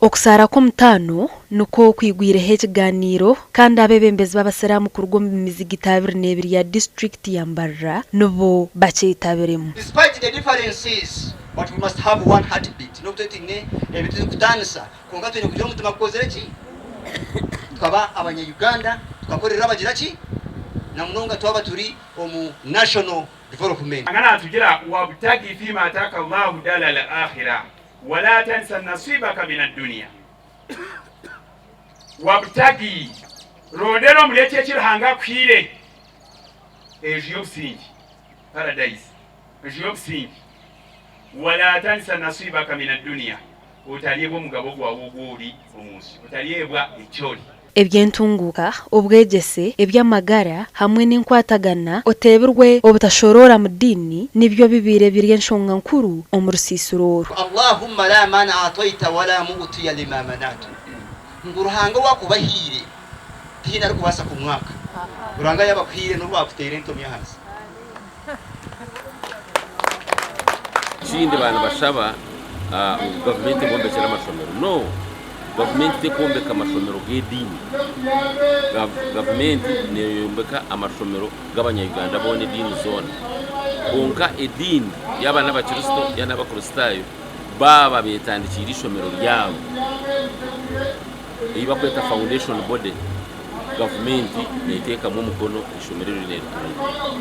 Okusara k'omutano nuko kwigwireho ekiganiro kandi abebembezi b'abasiramu ku rugo mu mizigiti 22 ya district ya Mbarara nubo bakyetabiremu. Despite the differences, but we must have one heartbeat. No tutinge ebintu kutanisa konga twenye kujya mutima kukozera ki tukaba abanya-Uganda tukakorera abagira ki na munonga twaba turi omu national development. Angana tugira wabtagi fima ataka Allahu dala al-akhirah wala tansa nasibaka min ad-dunya. Wabtagi rodero muleke kirhanga kwire ejo singi paradise ejo singi wala tansa nasibaka min ad-dunya utaliyebwa mugabo gwawo gwoli omunsi utaliyebwa icyoli ebyentunguka obwegese ebyamagara hamwe n'inkwatagana oteberwe obutashorora mu dini nibyo bibire biri enshonga nkuru omurusisuro. Allahumma la mana ataita wala mu'tiya lima manatu. Nguruhanga wakubahire tina ari kubasa ku mwaka uranga yabakwire no bakutere nto myahasi kindi bantu bashaba government bombekera amashomero no government tekombeka amashomero g'edini government ne yombeka amashomero g'abanya-Uganda bone dini zone konka edini y'abana b'Abakristo y'abakristayo baba betandikira ishomero ryabo iba kweta foundation body government neteka mu mukono ishomero rinere.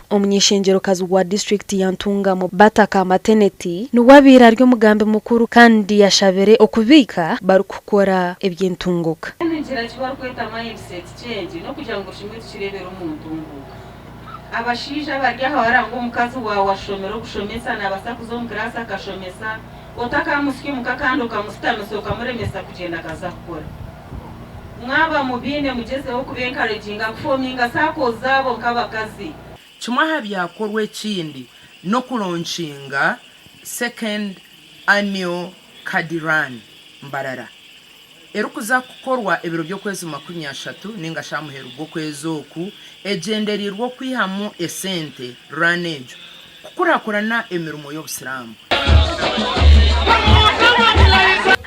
Omunyeshengero kazi wa district ya Ntungamo bataka maternity nuwabira ryo mugambe mukuru kandi yashabere okubika barukukora ebyentunguka. Ngira kibaru kweta mindset change no kugira ngo shimwe tukirebera umuntu ngunguka. Abashija barya hawarango mukazi wawe washomero gushomesa nabasakuzo mu class akashomesa otaka musiki mukakanduka musitamisoka muremesa kugenda kaza gukora. Mwaba mubine mugezeho kubenkareginga kufominga sako zabo nk'abakazi. Kimwaha byakorwa ekindi no kulonshinga second annual Kadiran Mbarara. Erukuza kukorwa ebiro byo kwezi 30 ninga shamuheru bwo kwezi oku egenderirwo kwihamu esente ranage kukurakurana emirimo y'obusiramu.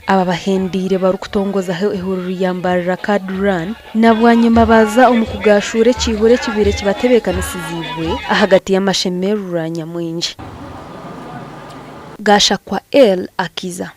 Aba bahendire barukutongoza ihuriro ya Mbarara Kadiran nabwanyuma baza omukugashure kihure kibire kibatebekanisiziwe ahagati y'amashemerura nyamwinji. Gasha kwa El Akiza.